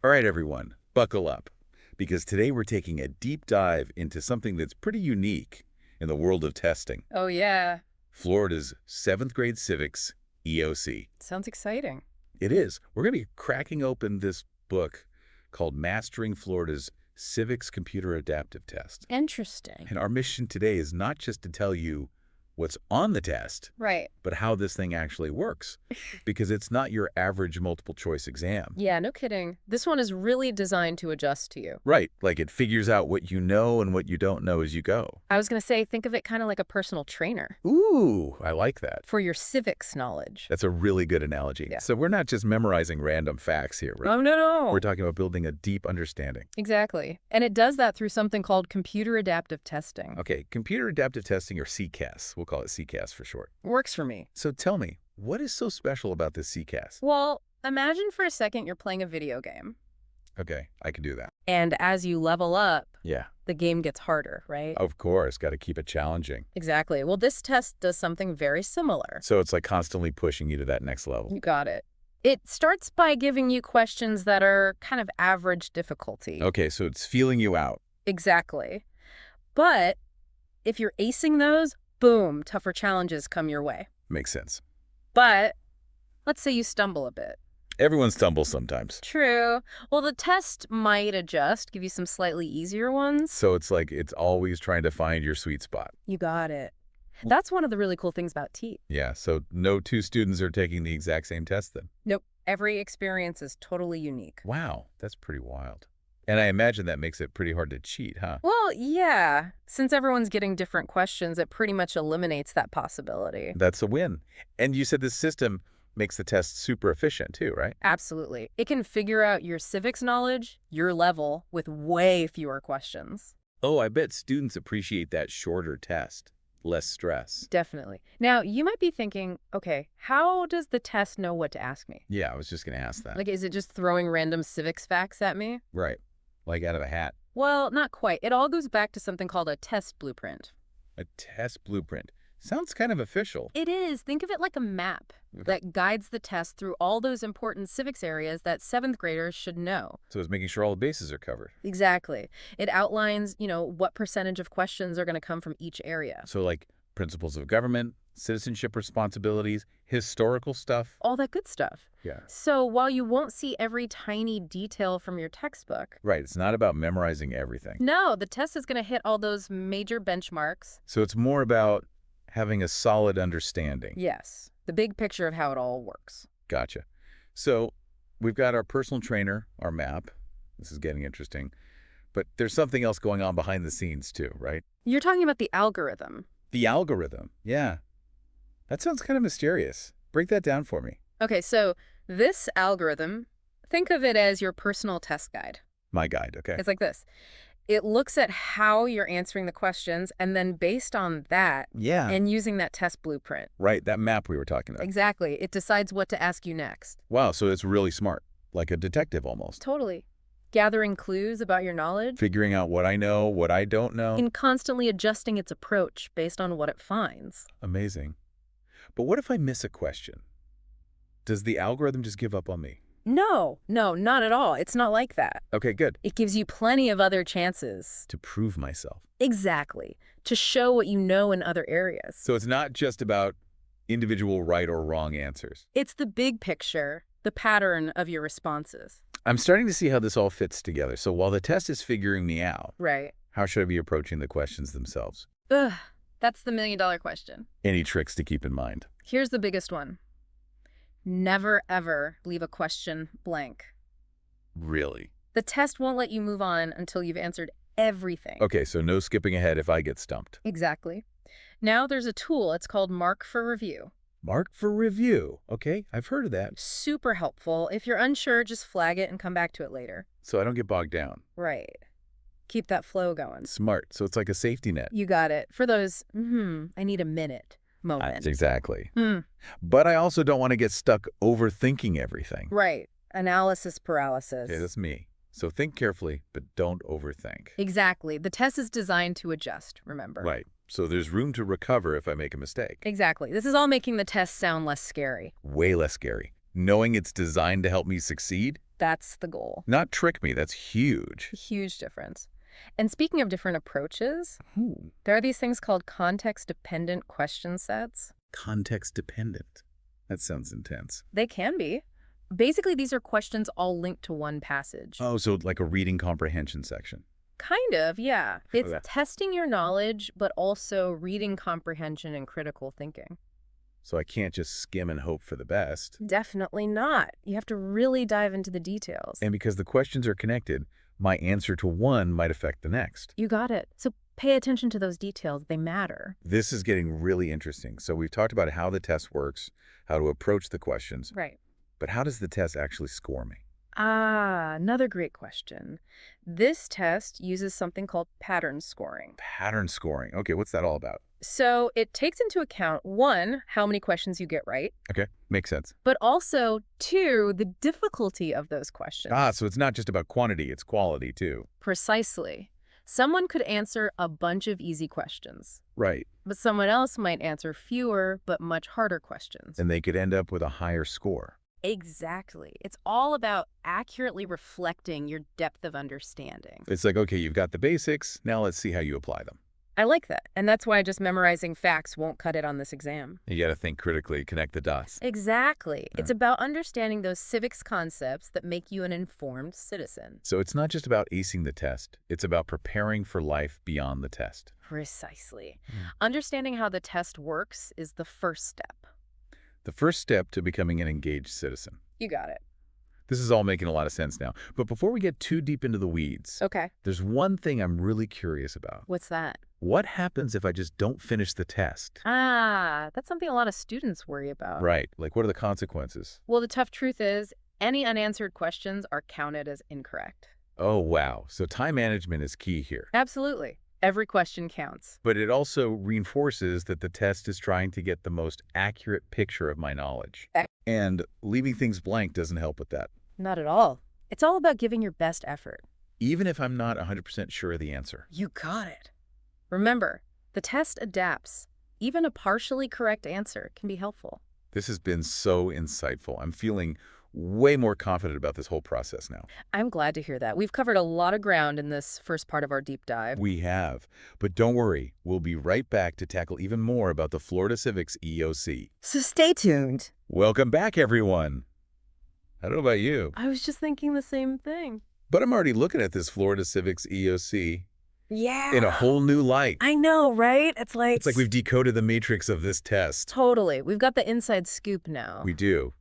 All right, everyone, buckle up, because today we're taking a deep dive into something that's pretty unique in the world of testing. Oh, yeah. Florida's 7th grade civics EOC. Sounds exciting. It is. We're going to be cracking open this book called Mastering Florida's Civics Computer Adaptive Test. Interesting. And our mission today is not just to tell you what's on the test, Right. but how this thing actually works, because it's not your average multiple choice exam. Yeah, no kidding. This one is really designed to adjust to you. Right, like it figures out what you know and what you don't know as you go. I was going to say, think of it kind of like a personal trainer Ooh, I like that. for your civics knowledge. That's a really good analogy. Yeah. So we're not just memorizing random facts here, right? Oh, no. We're talking about building a deep understanding. Exactly. And it does that through something called computer adaptive testing. Okay, computer adaptive testing, or CCAS. We'll call it CCAS for short. Works for me. So tell me, what is so special about this CCAS? Well, imagine for a second you're playing a video game. Okay, I can do that. And as you level up, Yeah, the game gets harder, right? of course, got to keep it challenging. Exactly. Well, this test does something very similar. So it's like constantly pushing you to that next level. You got it. It starts by giving you questions that are kind of average difficulty. Okay, so it's feeling you out. Exactly. But if you're acing those, boom, tougher challenges come your way. Makes sense. But let's say you stumble a bit. Everyone stumbles sometimes. True. Well, the test might adjust, give you some slightly easier ones. So it's like it's always trying to find your sweet spot. You got it. That's one of the really cool things about TEAT. Yeah, so no two students are taking the exact same test then. Nope. Every experience is totally unique. Wow, that's pretty wild. And I imagine that makes it pretty hard to cheat, huh? Well, yeah. Since everyone's getting different questions, it pretty much eliminates that possibility. That's a win. And you said this system makes the test super efficient too, right? Absolutely. It can figure out your civics knowledge, your level, with way fewer questions. Oh, I bet students appreciate that shorter test. Less stress. Definitely. Now, you might be thinking, okay, how does the test know what to ask me? Yeah, I was just going to ask that. Like, is it just throwing random civics facts at me? Right. Like out of a hat. Well, not quite. It all goes back to something called a test blueprint. A test blueprint. Sounds kind of official. It is. Think of it like a map that guides the test through all those important civics areas that 7th graders should know. So it's making sure all the bases are covered. Exactly. It outlines, what percentage of questions are going to come from each area. So like principles of government, citizenship responsibilities, historical stuff. All that good stuff. Yeah. So while you won't see every tiny detail from your textbook, Right. It's not about memorizing everything. no, the test is going to hit all those major benchmarks. So it's more about having a solid understanding. Yes, the big picture of how it all works. Gotcha. So we've got our personal trainer, our map. This is getting interesting. But there's something else going on behind the scenes too, right? You're talking about the algorithm. The algorithm. Yeah. That sounds kind of mysterious. Break that down for me. Okay, so this algorithm, think of it as your personal test guide. My guide, okay? It's like this. It looks at how you're answering the questions, and then based on that, Yeah. and using that test blueprint. Right, that map we were talking about. Exactly. It decides what to ask you next. Wow, so it's really smart. Like a detective almost. Totally. Gathering clues about your knowledge Figuring out what I know, what I don't know. and constantly adjusting its approach based on what it finds. Amazing. But what if I miss a question? Does the algorithm just give up on me? No, not at all. It's not like that. Okay, good. It gives you plenty of other chances. To prove myself. Exactly. To show what you know in other areas. So it's not just about individual right or wrong answers. It's the big picture, the pattern of your responses. I'm starting to see how this all fits together. So while the test is figuring me out, Right. how should I be approaching the questions themselves? Ugh, that's the million-dollar question. Any tricks to keep in mind? Here's the biggest one. Never, ever leave a question blank. Really? The test won't let you move on until you've answered everything. Okay, so no skipping ahead if I get stumped. Exactly. Now there's a tool. It's called Mark for Review. Mark for review. Okay, I've heard of that. Super helpful. If you're unsure, just flag it and come back to it later. So I don't get bogged down. Right. Keep that flow going. Smart. So it's like a safety net. You got it. For those, I need a minute moment. Exactly. Hmm. But I also don't want to get stuck overthinking everything. Right. Analysis paralysis. Okay, that's me. So think carefully, but don't overthink. Exactly. The test is designed to adjust, remember? Right. So there's room to recover if I make a mistake. Exactly. This is all making the test sound less scary. Way less scary. Knowing it's designed to help me succeed, That's the goal. Not trick me. That's huge. Huge difference. And speaking of different approaches, Ooh. there are these things called context-dependent question sets. Context dependent. That sounds intense. They can be. Basically, these are questions all linked to one passage. Oh, so like a reading comprehension section. Kind of, yeah. It's Okay. testing your knowledge, but also reading comprehension and critical thinking. So I can't just skim and hope for the best. Definitely not. You have to really dive into the details. And because the questions are connected, my answer to one might affect the next. You got it. So pay attention to those details. They matter. This is getting really interesting. So we've talked about how the test works, how to approach the questions, Right. but how does the test actually score me? Ah, another great question. This test uses something called pattern scoring. Pattern scoring. Okay, what's that all about? So it takes into account, one, how many questions you get right, Okay, makes sense. but also, two, the difficulty of those questions. Ah, so it's not just about quantity, it's quality too. Precisely. Someone could answer a bunch of easy questions, Right. but someone else might answer fewer but much harder questions. And they could end up with a higher score. Exactly. It's all about accurately reflecting your depth of understanding. It's like, okay, you've got the basics, now let's see how you apply them. I like that. And that's why just memorizing facts won't cut it on this exam. You got to think critically, connect the dots. Exactly. Yeah. It's about understanding those civics concepts that make you an informed citizen. So it's not just about acing the test, it's about preparing for life beyond the test. Precisely. Mm. Understanding how the test works is the first step. The first step to becoming an engaged citizen. You got it. This is all making a lot of sense now. But before we get too deep into the weeds, Okay. there's one thing I'm really curious about. What's that? What happens if I just don't finish the test? Ah, that's something a lot of students worry about. Right. Like, what are the consequences? Well, the tough truth is, any unanswered questions are counted as incorrect. Oh, wow. So time management is key here. Absolutely. Every question counts. But it also reinforces that the test is trying to get the most accurate picture of my knowledge. And leaving things blank doesn't help with that, Not at all. It's all about giving your best effort. even if I'm not 100% sure of the answer. You got it. Remember, the test adapts. Even a partially correct answer can be helpful. This has been so insightful. I'm feeling way more confident about this whole process now. I'm glad to hear that. We've covered a lot of ground in this first part of our deep dive. We have. But don't worry, we'll be right back to tackle even more about the Florida Civics EOC. So stay tuned. Welcome back, everyone. I don't know about you, I was just thinking the same thing. but I'm already looking at this Florida Civics EOC Yeah. in a whole new light. I know, right? It's like We've decoded the matrix of this test. Totally. We've got the inside scoop now. We do.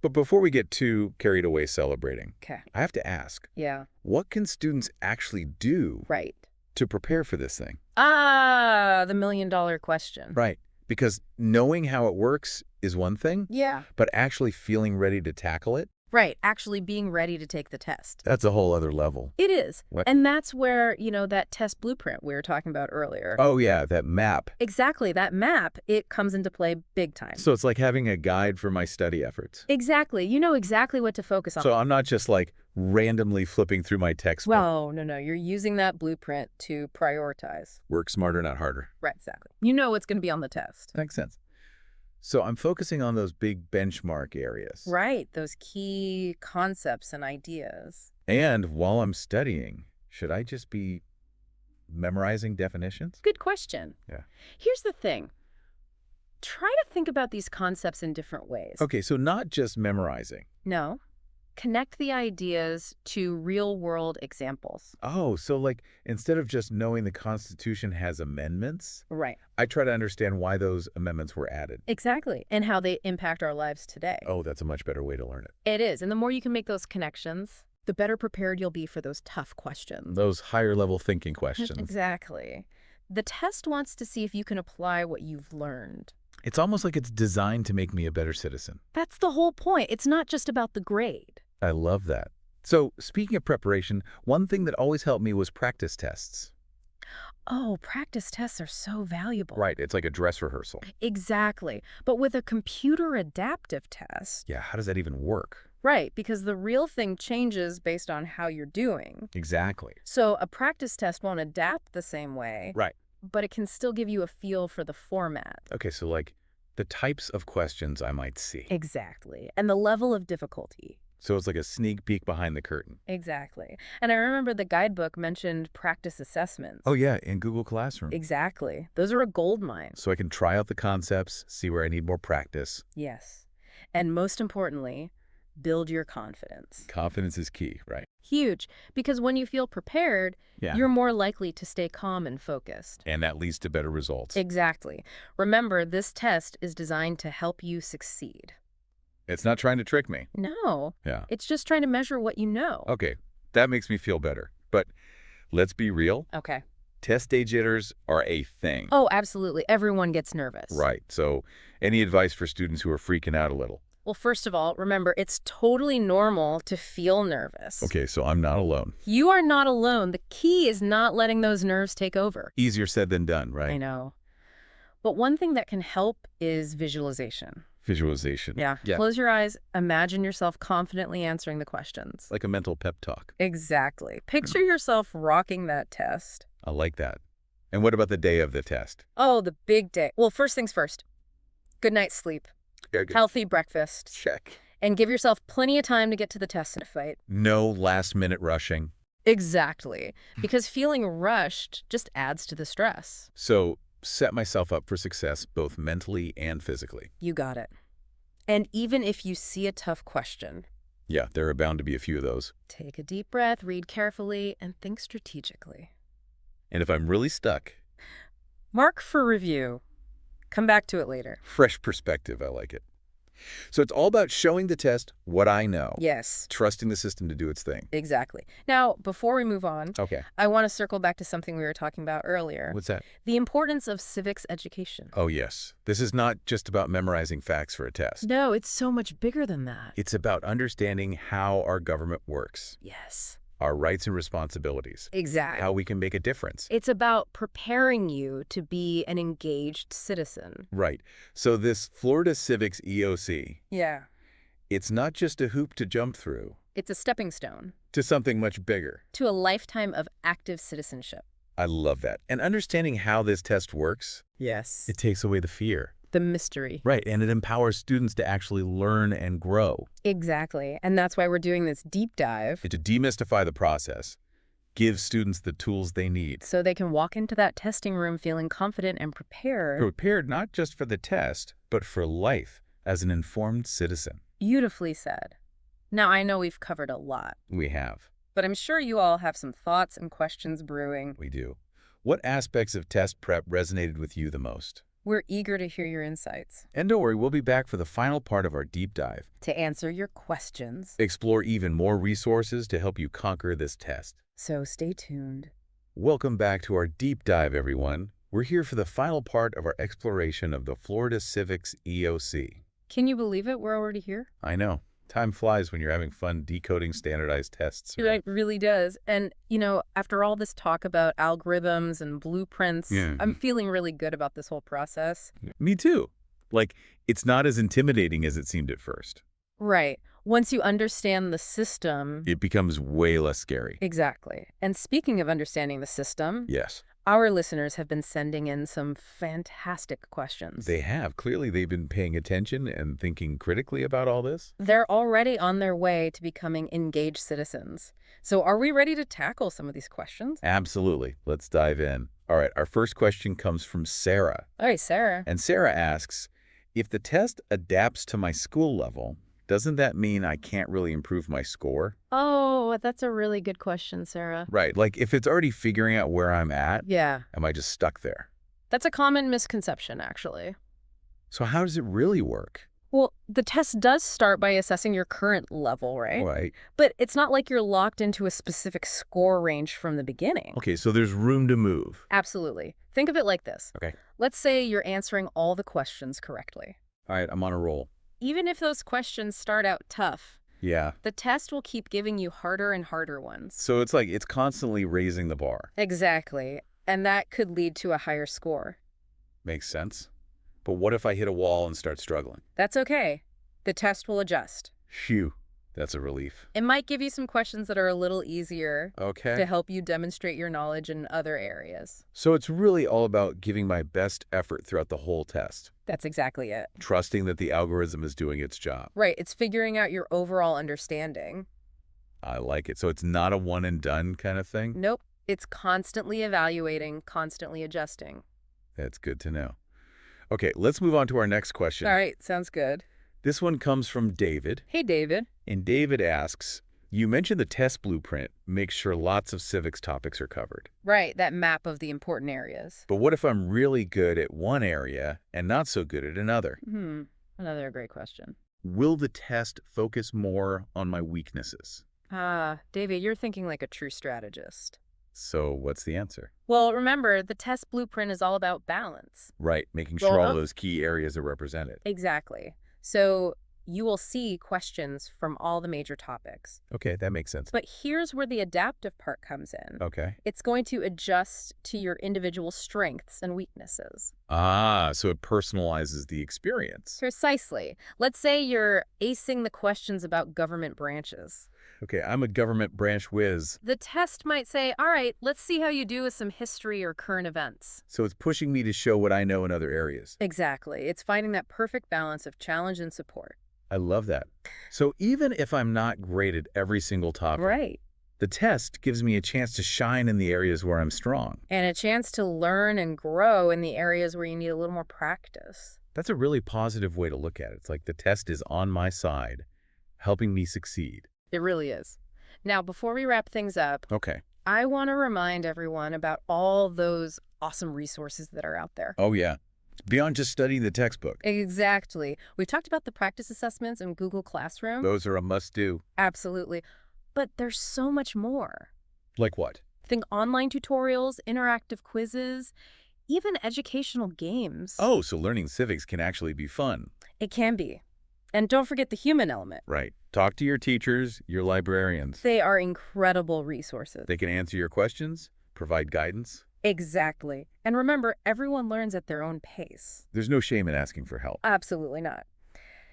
But before we get too carried away celebrating, Okay. I have to ask, Yeah. what can students actually do Right. to prepare for this thing? Ah, the million-dollar question. Right. Because knowing how it works is one thing, Yeah. but actually feeling ready to tackle it, Right. Actually being ready to take the test. that's a whole other level. It is. What? And that's where, that test blueprint we were talking about earlier. Oh, yeah, that map. Exactly. That map, it comes into play big time. So it's like having a guide for my study efforts. Exactly. You know exactly what to focus on. So I'm not just like randomly flipping through my textbook. Well, no. You're using that blueprint to prioritize. Work smarter, not harder. Right, exactly. You know what's going to be on the test. Makes sense. So I'm focusing on those big benchmark areas. Right. Those key concepts and ideas. And while I'm studying, should I just be memorizing definitions? Good question. Yeah. Here's the thing. Try to think about these concepts in different ways. Okay, so not just memorizing. No. Connect the ideas to real-world examples. Oh, so like instead of just knowing the Constitution has amendments, Right. I try to understand why those amendments were added. Exactly. And how they impact our lives today. Oh, that's a much better way to learn it. It is. And the more you can make those connections, the better prepared you'll be for those tough questions. Those higher level thinking questions. Exactly. The test wants to see if you can apply what you've learned. It's almost like it's designed to make me a better citizen. That's the whole point. It's not just about the grade. I love that. So speaking of preparation, one thing that always helped me was practice tests. Oh, practice tests are so valuable. Right, it's like a dress rehearsal. Exactly. But with a computer adaptive test, Yeah, how does that even work? right, because the real thing changes based on how you're doing. Exactly. So a practice test won't adapt the same way, Right. but it can still give you a feel for the format. Okay, so like the types of questions I might see. Exactly. And the level of difficulty. So it's like a sneak peek behind the curtain. Exactly. And I remember the guidebook mentioned practice assessments. Oh, yeah, in Google Classroom. Exactly. Those are a gold mine. So I can try out the concepts, see where I need more practice. Yes. And most importantly, build your confidence. Confidence is key, right? Huge, because when you feel prepared, Yeah. you're more likely to stay calm and focused. And that leads to better results. Exactly. Remember, this test is designed to help you succeed. It's not trying to trick me. No, Yeah. it's just trying to measure what you know. Okay, that makes me feel better. But let's be real. Okay. Test day jitters are a thing. Oh, absolutely. Everyone gets nervous. Right. So any advice for students who are freaking out a little? Well, first of all, remember, it's totally normal to feel nervous. Okay, so I'm not alone. You are not alone. The key is not letting those nerves take over. Easier said than done, right? I know. But one thing that can help is visualization. Visualization. Yeah. Close your eyes. Imagine yourself confidently answering the questions. Like a mental pep talk. Exactly. Picture yourself rocking that test. I like that. And what about the day of the test? Oh, the big day. Well, first things first. Good night's sleep. Yeah, good. Healthy breakfast. Check. And give yourself plenty of time to get to the test and fight. No last-minute rushing. Exactly. Because feeling rushed just adds to the stress. So set myself up for success both mentally and physically. You got it. And even if you see a tough question, Yeah, there are bound to be a few of those. take a deep breath, read carefully, and think strategically. And if I'm really stuck, Mark for review. Come back to it later. fresh perspective, I like it. So it's all about showing the test what I know. Yes, Trusting the system to do its thing. exactly. Now, before we move on, Okay. I want to circle back to something we were talking about earlier. What's that? The importance of civics education. Oh, yes. This is not just about memorizing facts for a test. No, it's so much bigger than that. It's about understanding how our government works, Yes, our rights and responsibilities, exactly. how we can make a difference. It's about preparing you to be an engaged citizen. Right. So this Florida Civics EOC, Yeah. it's not just a hoop to jump through It's a stepping stone to something much bigger. to a lifetime of active citizenship. I love that. And understanding how this test works, Yes. it takes away the fear. The mystery. Right. And it empowers students to actually learn and grow. Exactly. And that's why we're doing this deep dive, And to demystify the process, give students the tools they need. so they can walk into that testing room feeling confident and prepared. Prepared not just for the test, but for life as an informed citizen. Beautifully said. Now, I know we've covered a lot, We have. but I'm sure you all have some thoughts and questions brewing. We do. What aspects of test prep resonated with you the most? We're eager to hear your insights, And don't worry, we'll be back for the final part of our deep dive. to answer your questions. Explore even more resources to help you conquer this test. So stay tuned. Welcome back to our deep dive, everyone. We're here for the final part of our exploration of the Florida Civics EOC. Can you believe it? We're already here. I know. Time flies when you're having fun decoding standardized tests. It really does. And, after all this talk about algorithms and blueprints, Yeah. I'm feeling really good about this whole process. Me too. Like, it's not as intimidating as it seemed at first. Right. Once you understand the system. It becomes way less scary. Exactly. And speaking of understanding the system, Yes. our listeners have been sending in some fantastic questions. They have. Clearly, they've been paying attention and thinking critically about all this. They're already on their way to becoming engaged citizens. So are we ready to tackle some of these questions? Absolutely. Let's dive in. All right, our first question comes from Sarah. All right, Sarah. And Sarah asks, if the test adapts to my school level, doesn't that mean I can't really improve my score? Oh, that's a really good question, Sarah. Right, like if it's already figuring out where I'm at, Yeah, am I just stuck there? that's a common misconception, actually. So how does it really work? Well, the test does start by assessing your current level, right? Right. But it's not like you're locked into a specific score range from the beginning. Okay, so there's room to move. Absolutely. Think of it like this. Okay. Let's say you're answering all the questions correctly. All right, I'm on a roll. Even if those questions start out tough, Yeah. the test will keep giving you harder and harder ones. So it's like it's constantly raising the bar. Exactly. And that could lead to a higher score. Makes sense. But what if I hit a wall and start struggling? That's okay. The test will adjust. Phew. That's a relief. It might give you some questions that are a little easier to Okay. help you demonstrate your knowledge in other areas. So it's really all about giving my best effort throughout the whole test, That's exactly it. trusting that the algorithm is doing its job. Right, it's figuring out your overall understanding. I like it. So it's not a one and done kind of thing? Nope, it's constantly evaluating, constantly adjusting. That's good to know. Okay, let's move on to our next question. All right, sounds good. This one comes from David, Hey, David. and David asks, you mentioned the test blueprint makes sure lots of civics topics are covered. Right, that map of the important areas. But what if I'm really good at one area and not so good at another? Another great question. Will the test focus more on my weaknesses? David, you're thinking like a true strategist. So what's the answer? Well, remember, the test blueprint is all about balance. Right, making Well, sure all those key areas are represented. Exactly. So you will see questions from all the major topics. Okay, that makes sense. But here's where the adaptive part comes in. Okay. It's going to adjust to your individual strengths and weaknesses. So it personalizes the experience. Precisely. Let's say you're acing the questions about government branches. Okay, I'm a government branch whiz. The test might say, all right, let's see how you do with some history or current events. So it's pushing me to show what I know in other areas. Exactly. It's finding that perfect balance of challenge and support. I love that. So even if I'm not great at every single topic, Right. the test gives me a chance to shine in the areas where I'm strong. And a chance to learn and grow in the areas where you need a little more practice. That's a really positive way to look at it. It's like the test is on my side, helping me succeed. It really is. Now, before we wrap things up, Okay. I want to remind everyone about all those awesome resources that are out there. Oh, yeah. Beyond just studying the textbook. Exactly. We've talked about the practice assessments in Google Classroom. Those are a must-do. Absolutely. But there's so much more. Like what? Think online tutorials, interactive quizzes, even educational games. Oh, so learning civics can actually be fun. It can be. And don't forget the human element. Right. Talk to your teachers, your librarians. They are incredible resources. They can answer your questions, provide guidance. Exactly. And remember, everyone learns at their own pace. There's no shame in asking for help. Absolutely not.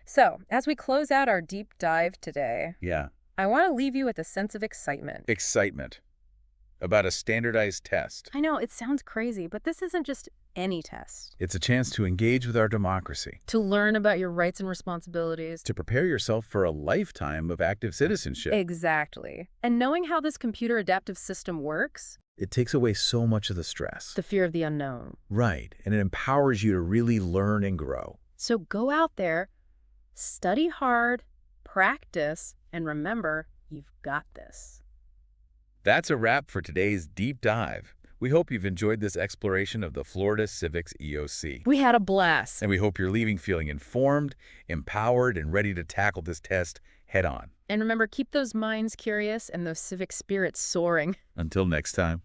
So, as we close out our deep dive today, Yeah. I want to leave you with a sense of excitement. Excitement about a standardized test. I know, it sounds crazy, but this isn't just any test. It's a chance to engage with our democracy, To learn about your rights and responsibilities. to prepare yourself for a lifetime of active citizenship. Exactly. And knowing how this computer adaptive system works, It takes away so much of the stress. the fear of the unknown. Right, and it empowers you to really learn and grow. So go out there, study hard, practice, and remember, you've got this. That's a wrap for today's deep dive. We hope you've enjoyed this exploration of the Florida Civics EOC. We had a blast. And we hope you're leaving feeling informed, empowered, and ready to tackle this test head on. And remember, keep those minds curious and those civic spirits soaring. Until next time.